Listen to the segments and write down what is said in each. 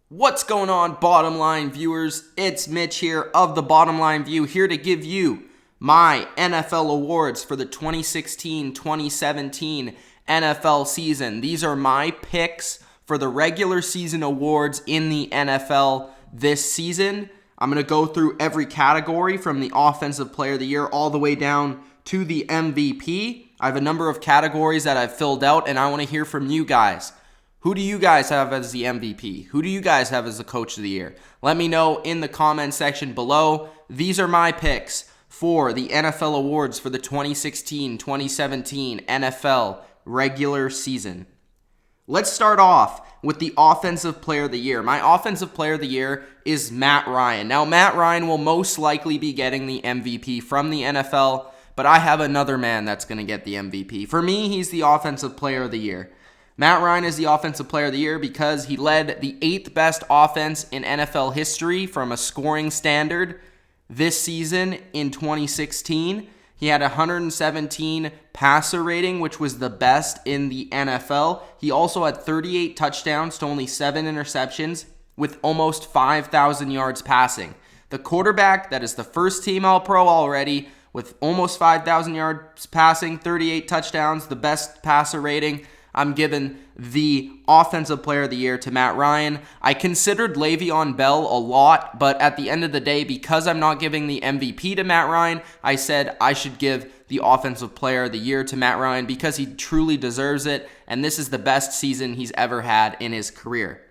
What's going on, Bottom Line viewers? It's Mitch here of the Bottom Line View, here to give you my NFL awards for the 2016-2017 NFL season. These are my picks for the regular season awards in the NFL this season. I'm going to go through every category from the Offensive Player of the Year all the way down to the MVP. I have a number of categories that I've filled out, and I want to hear from you guys. Who do you guys have as the MVP? Who do you guys have as the Coach of the Year? Let me know in the comment section below. These are my picks for the NFL awards for the 2016-2017 NFL regular season. Let's start off with the Offensive Player of the Year. My Offensive Player of the Year is Matt Ryan. Now, Matt Ryan will most likely be getting the MVP from the NFL, but I have another man that's going to get the MVP. For me, he's the Offensive Player of the Year. Matt Ryan is the Offensive Player of the Year because he led the 8th best offense in NFL history from a scoring standard this season in 2016. He had 117 passer rating, which was the best in the NFL. He also had 38 touchdowns to only 7 interceptions with almost 5,000 yards passing. The quarterback that is the first team All-Pro already with almost 5,000 yards passing, 38 touchdowns, the best passer rating. I'm giving the Offensive Player of the Year to Matt Ryan. I considered Le'Veon Bell a lot, but at the end of the day, because I'm not giving the MVP to Matt Ryan, I said I should give the Offensive Player of the Year to Matt Ryan because he truly deserves it, and this is the best season he's ever had in his career.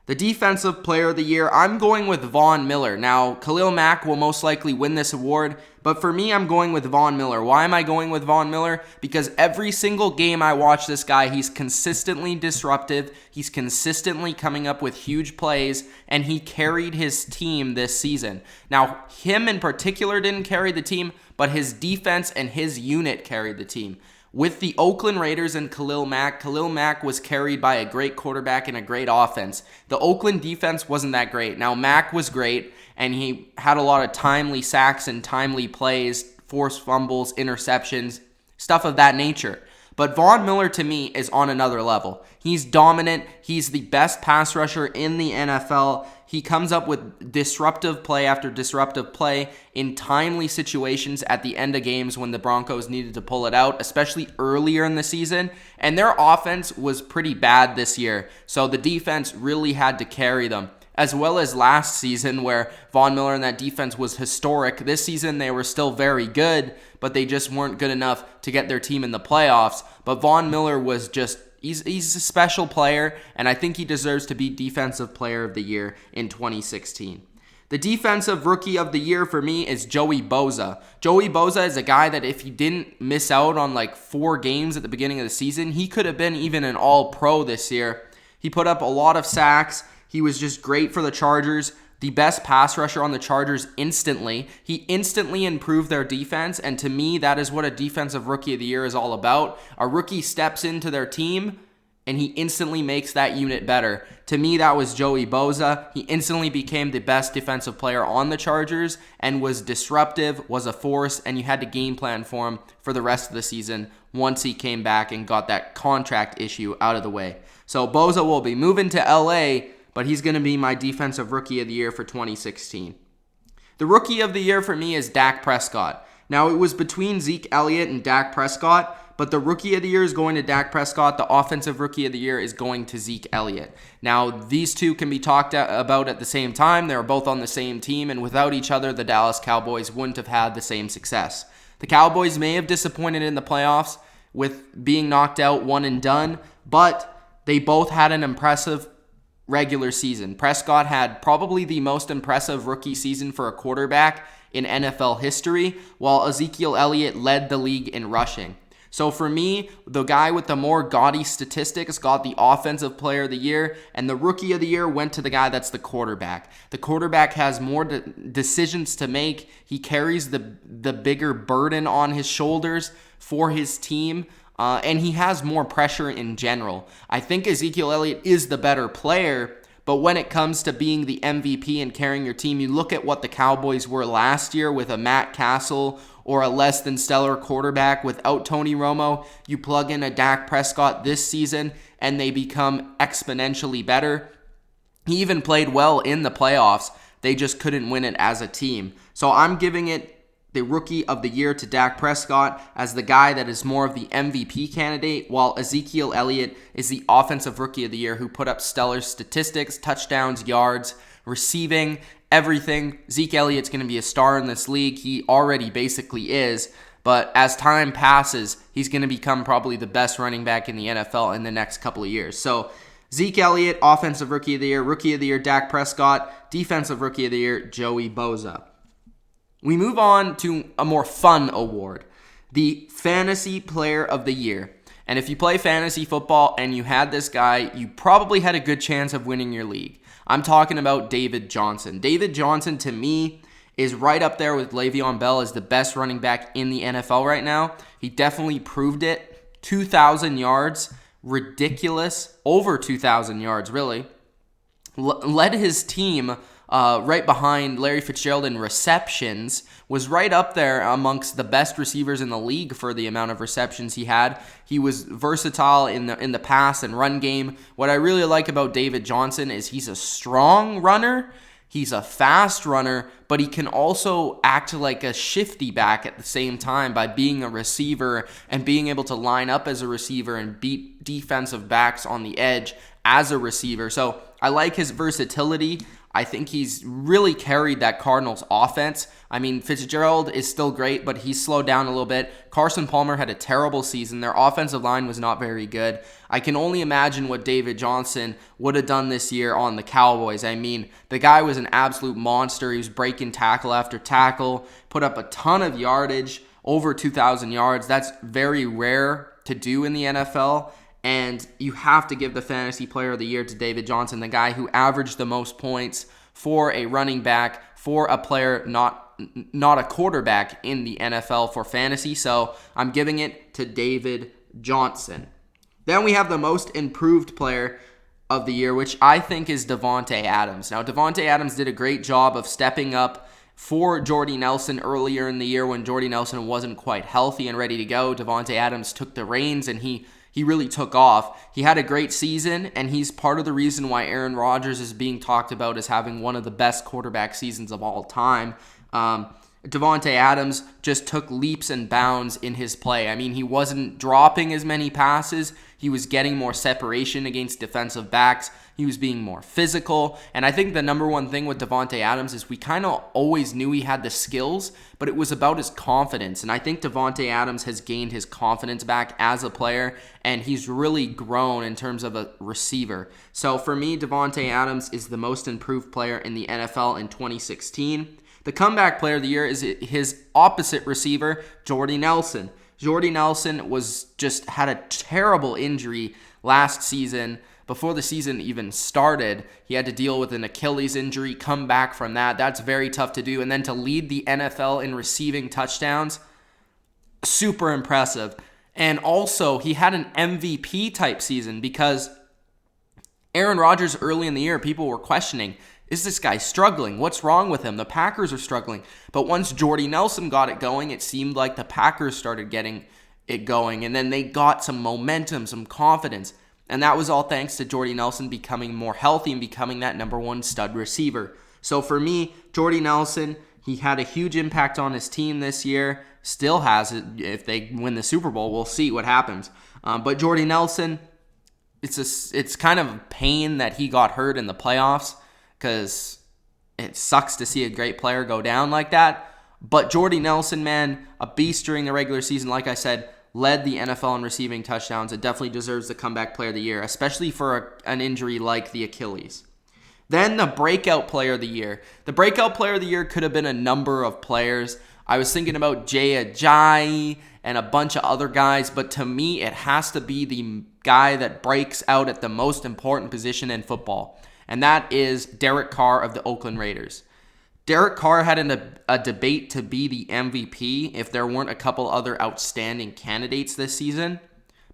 The Defensive Player of the Year, I'm going with Von Miller. Now, Khalil Mack will most likely win this award, but for me, I'm going with Von Miller. Why am I going with Von Miller? Because every single game I watch this guy, he's consistently disruptive, he's consistently coming up with huge plays, and he carried his team this season. Now, him in particular didn't carry the team, but his defense and his unit carried the team. With the Oakland Raiders and Khalil Mack was carried by a great quarterback and a great offense. The Oakland defense wasn't that great. Now, Mack was great, and he had a lot of timely sacks and timely plays, forced fumbles, interceptions, stuff of that nature. But Von Miller, to me, is on another level. He's dominant. He's the best pass rusher in the NFL. He comes up with disruptive play after disruptive play in timely situations at the end of games when the Broncos needed to pull it out, especially earlier in the season. And their offense was pretty bad this year, so the defense really had to carry them. As well as last season where Von Miller and that defense was historic. This season they were still very good, but they just weren't good enough to get their team in the playoffs. But Von Miller was just, he's a special player, and I think he deserves to be Defensive Player of the Year in 2016. The Defensive Rookie of the Year for me is Joey Bosa. Joey Bosa is a guy that if he didn't miss out on like 4 games at the beginning of the season, he could have been even an All-Pro this year. He put up a lot of sacks. He was just great for the Chargers, the best pass rusher on the Chargers instantly. He instantly improved their defense, and to me, that is what a Defensive Rookie of the Year is all about. A rookie steps into their team, and he instantly makes that unit better. To me, that was Joey Bosa. He instantly became the best defensive player on the Chargers and was disruptive, was a force, and you had to game plan for him for the rest of the season once he came back and got that contract issue out of the way. So Bosa will be moving to LA, but he's going to be my Defensive Rookie of the Year for 2016. The Rookie of the Year for me is Dak Prescott. Now, it was between Zeke Elliott and Dak Prescott, but the Rookie of the Year is going to Dak Prescott. The Offensive Rookie of the Year is going to Zeke Elliott. Now, these two can be talked about at the same time. They were both on the same team, and without each other, the Dallas Cowboys wouldn't have had the same success. The Cowboys may have disappointed in the playoffs with being knocked out one and done, but they both had an impressive regular season. Prescott had probably the most impressive rookie season for a quarterback in NFL history, while Ezekiel Elliott led the league in rushing. So for me, the guy with the more gaudy statistics got the Offensive Player of the Year, and the Rookie of the Year went to the guy that's the quarterback. The quarterback has more decisions to make. He carries the bigger burden on his shoulders for his team. And he has more pressure in general. I think Ezekiel Elliott is the better player, but when it comes to being the MVP and carrying your team, you look at what the Cowboys were last year with a Matt Castle or a less than stellar quarterback without Tony Romo. You plug in a Dak Prescott this season, and they become exponentially better. He even played well in the playoffs. They just couldn't win it as a team. So I'm giving it the Rookie of the Year to Dak Prescott as the guy that is more of the MVP candidate, while Ezekiel Elliott is the Offensive Rookie of the Year who put up stellar statistics, touchdowns, yards, receiving, everything. Zeke Elliott's going to be a star in this league. He already basically is. But as time passes, he's going to become probably the best running back in the NFL in the next couple of years. So Zeke Elliott, Offensive Rookie of the Year. Rookie of the Year, Dak Prescott. Defensive Rookie of the Year, Joey Bosa. We move on to a more fun award, the Fantasy Player of the Year. And if you play fantasy football and you had this guy, you probably had a good chance of winning your league. I'm talking about David Johnson. David Johnson, to me, is right up there with Le'Veon Bell as the best running back in the NFL right now. He definitely proved it. 2,000 yards, ridiculous. Over 2,000 yards, really. Led his team right behind Larry Fitzgerald in receptions, was right up there amongst the best receivers in the league for the amount of receptions he had. He was versatile in the pass and run game. What I really like about David Johnson is he's a strong runner. He's a fast runner, but he can also act like a shifty back at the same time by being a receiver and being able to line up as a receiver and beat defensive backs on the edge as a receiver. So I like his versatility. I think he's really carried that Cardinals offense. I mean, Fitzgerald is still great, but he's slowed down a little bit. Carson Palmer had a terrible season. Their offensive line was not very good. I can only imagine what David Johnson would have done this year on the Cowboys. I mean, the guy was an absolute monster. He was breaking tackle after tackle, put up a ton of yardage, over 2,000 yards. That's very rare to do in the NFL. And you have to give the Fantasy Player of the Year to David Johnson, the guy who averaged the most points for a running back, for a player not a quarterback in the NFL for fantasy. So I'm giving it to David Johnson. Then we have the Most Improved Player of the Year, which I think is Davante Adams. Now, Davante Adams did a great job of stepping up for Jordy Nelson earlier in the year when Jordy Nelson wasn't quite healthy and ready to go. Davante Adams took the reins and he really took off. He had a great season, and he's part of the reason why Aaron Rodgers is being talked about as having one of the best quarterback seasons of all time. Davante Adams just took leaps and bounds in his play. I mean, he wasn't dropping as many passes. He was getting more separation against defensive backs. He was being more physical. And I think the number one thing with Davante Adams is we kind of always knew he had the skills, but it was about his confidence. And I think Davante Adams has gained his confidence back as a player, and he's really grown in terms of a receiver. So for me, Davante Adams is the most improved player in the NFL in 2016. The comeback player of the year is his opposite receiver, Jordy Nelson. Jordy Nelson had a terrible injury last season. Before the season even started, he had to deal with an Achilles injury, come back from that. That's very tough to do. And then to lead the NFL in receiving touchdowns, super impressive. And also, he had an MVP type season because Aaron Rodgers early in the year, people were questioning, is this guy struggling? What's wrong with him? The Packers are struggling. But once Jordy Nelson got it going, it seemed like the Packers started getting it going. And then they got some momentum, some confidence. And that was all thanks to Jordy Nelson becoming more healthy and becoming that number one stud receiver. So for me, Jordy Nelson, he had a huge impact on his team this year. Still has it. If they win the Super Bowl, we'll see what happens. But Jordy Nelson, it's kind of a pain that he got hurt in the playoffs because it sucks to see a great player go down like that. But Jordy Nelson, man, a beast during the regular season, like I said, led the NFL in receiving touchdowns. It definitely deserves the comeback player of the year, especially for an injury like the Achilles. Then the breakout player of the year. The breakout player of the year could have been a number of players. I was thinking about Jay Ajayi and a bunch of other guys, but to me, it has to be the guy that breaks out at the most important position in football, and that is Derek Carr of the Oakland Raiders. Derek Carr had a debate to be the MVP if there weren't a couple other outstanding candidates this season.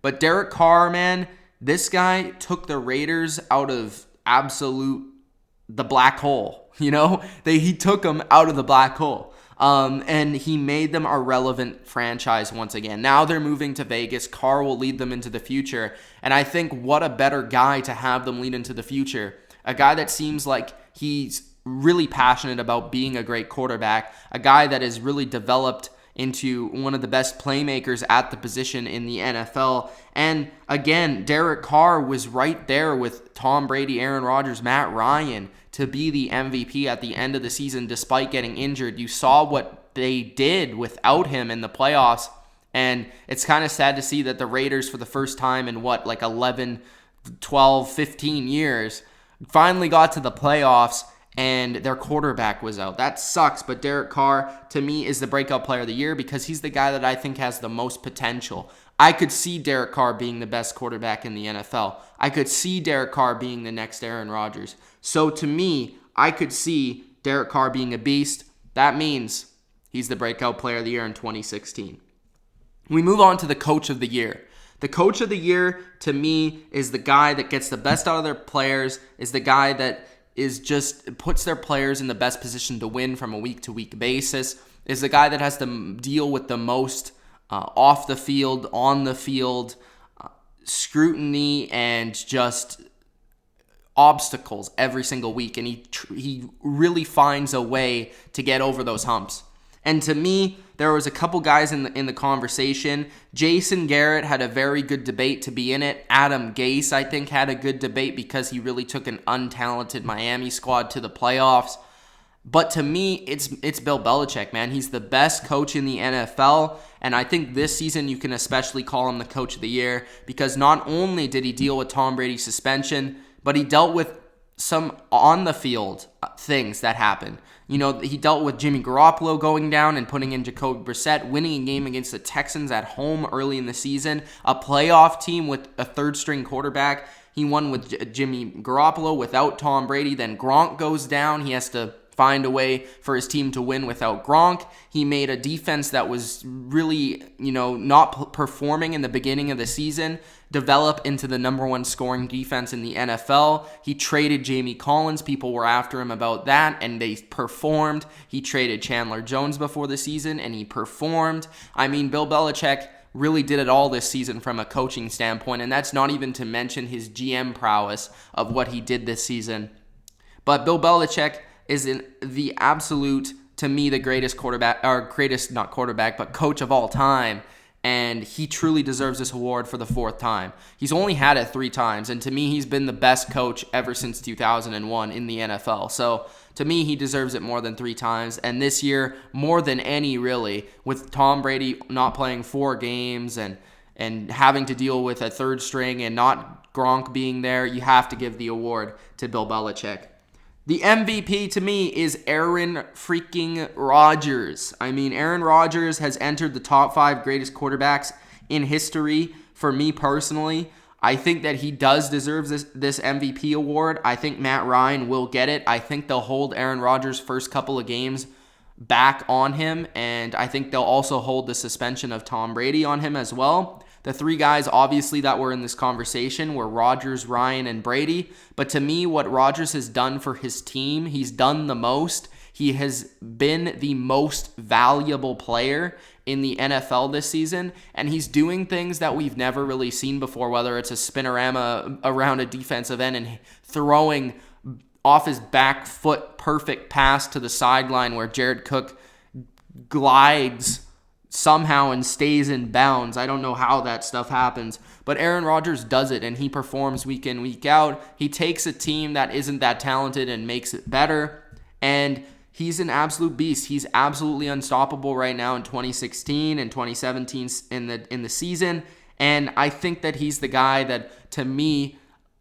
But Derek Carr, man, this guy took the Raiders out of the black hole. You know, he took them out of the black hole. And he made them a relevant franchise once again. Now they're moving to Vegas. Carr will lead them into the future. And I think what a better guy to have them lead into the future. a guy that seems like he's really passionate about being a great quarterback, a guy that is really developed into one of the best playmakers at the position in the NFL. And again, Derek Carr was right there with Tom Brady, Aaron Rodgers, Matt Ryan to be the MVP at the end of the season despite getting injured. You saw what they did without him in the playoffs, and it's kind of sad to see that the Raiders, for the first time in 11, 12, 15 years, finally got to the playoffs and their quarterback was out. That sucks, but Derek Carr, to me, is the breakout player of the year because he's the guy that I think has the most potential. I could see Derek Carr being the best quarterback in the NFL. I could see Derek Carr being the next Aaron Rodgers. So to me, I could see Derek Carr being a beast. That means he's the breakout player of the year in 2016. We move on to the coach of the year. The coach of the year, to me, is the guy that gets the best out of their players, is the guy that is just puts their players in the best position to win from a week-to-week basis, is the guy that has to deal with the most off the field, on the field, scrutiny, and just obstacles every single week. And he really finds a way to get over those humps. And to me, there was a couple guys in the conversation. Jason Garrett had a very good debate to be in it. Adam Gase, I think, had a good debate because he really took an untalented Miami squad to the playoffs. But to me, it's Bill Belichick, man. He's the best coach in the NFL, and I think this season you can especially call him the coach of the year because not only did he deal with Tom Brady's suspension, but he dealt with some on-the-field things that happened. You know, he dealt with Jimmy Garoppolo going down and putting in Jacoby Brissett, winning a game against the Texans at home early in the season, a playoff team with a third-string quarterback. He won with Jimmy Garoppolo without Tom Brady. Then Gronk goes down. He has to find a way for his team to win without Gronk. He made a defense that was really, not performing in the beginning of the season, develop into the number one scoring defense in the NFL. He traded Jamie Collins. People were after him about that, and they performed. He traded Chandler Jones before the season, and he performed. I mean, Bill Belichick really did it all this season from a coaching standpoint, and that's not even to mention his GM prowess of what he did this season. But Bill Belichick is the absolute, to me, the greatest quarterback, or greatest, not quarterback, but coach of all time. And he truly deserves this award for the fourth time. He's only had it 3 times, and to me, he's been the best coach ever since 2001 in the NFL. So to me, he deserves it more than 3 times. And this year, more than any, really, with Tom Brady not playing 4 games and having to deal with a third string and not Gronk being there, you have to give the award to Bill Belichick. The MVP to me is Aaron freaking Rodgers. I mean, Aaron Rodgers has entered the top 5 greatest quarterbacks in history for me personally. I think that he does deserve this MVP award. I think Matt Ryan will get it. I think they'll hold Aaron Rodgers' first couple of games back on him, and I think they'll also hold the suspension of Tom Brady on him as well. The 3 guys, obviously, that were in this conversation were Rodgers, Ryan, and Brady. But to me, what Rodgers has done for his team, he's done the most. He has been the most valuable player in the NFL this season, and he's doing things that we've never really seen before, whether it's a spinorama around a defensive end and throwing off his back foot perfect pass to the sideline where Jared Cook glides somehow and stays in bounds. I don't know how that stuff happens, but Aaron Rodgers does it, and he performs week in, week out. He takes a team that isn't that talented and makes it better, and he's an absolute beast. He's absolutely unstoppable right now in 2016 and 2017 in the season, and I think that he's the guy that, to me,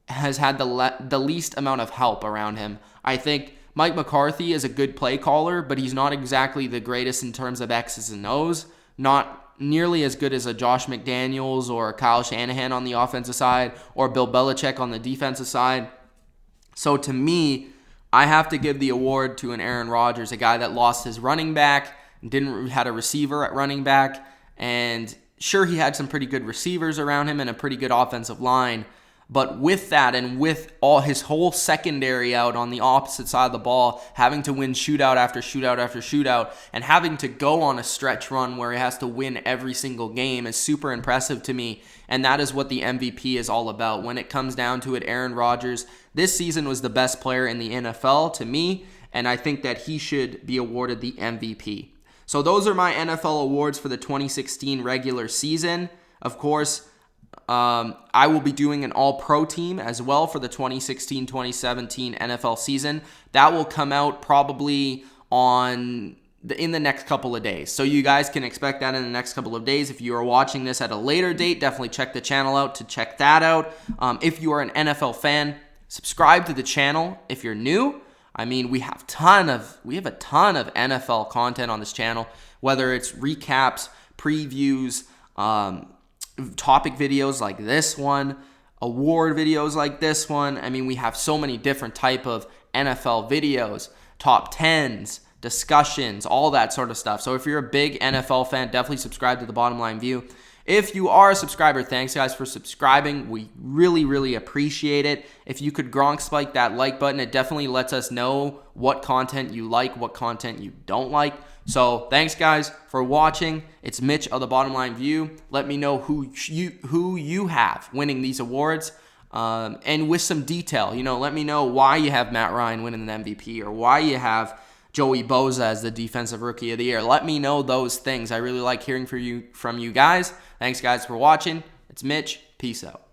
has had the least amount of help around him. I think Mike McCarthy is a good play caller, but he's not exactly the greatest in terms of X's and O's. Not nearly as good as a Josh McDaniels or Kyle Shanahan on the offensive side or Bill Belichick on the defensive side. So to me, I have to give the award to an Aaron Rodgers, a guy that lost his running back, had a receiver at running back, and sure, he had some pretty good receivers around him and a pretty good offensive line, But with that, and with all his whole secondary out on the opposite side of the ball, having to win shootout after shootout after shootout, and having to go on a stretch run where he has to win every single game is super impressive to me. And that is what the MVP is all about. When it comes down to it, Aaron Rodgers this season was the best player in the NFL to me, and I think that he should be awarded the MVP. So those are my NFL awards for the 2016 regular season. Of course, I will be doing an all-pro team as well for the 2016-2017 NFL season. That will come out probably in the next couple of days. So you guys can expect that in the next couple of days. If you are watching this at a later date, definitely check the channel out to check that out. If you are an NFL fan, subscribe to the channel if you're new. I mean, we have a ton of NFL content on this channel, whether it's recaps, previews, topic videos like this one, award videos like this one. I mean, we have so many different type of NFL videos, top 10s, discussions, all that sort of stuff. So if you're a big NFL fan, definitely subscribe to The Bottom Line View. If you are a subscriber, thanks guys for subscribing. We really, really appreciate it. If you could Gronk spike that like button, it definitely lets us know what content you like, what content you don't like. So thanks guys for watching. It's Mitch of The Bottom Line View. Let me know who you have winning these awards. And with some detail, let me know why you have Matt Ryan winning the MVP or why you have Joey Bosa as the Defensive Rookie of the Year. Let me know those things. I really like hearing from you guys. Thanks, guys, for watching. It's Mitch. Peace out.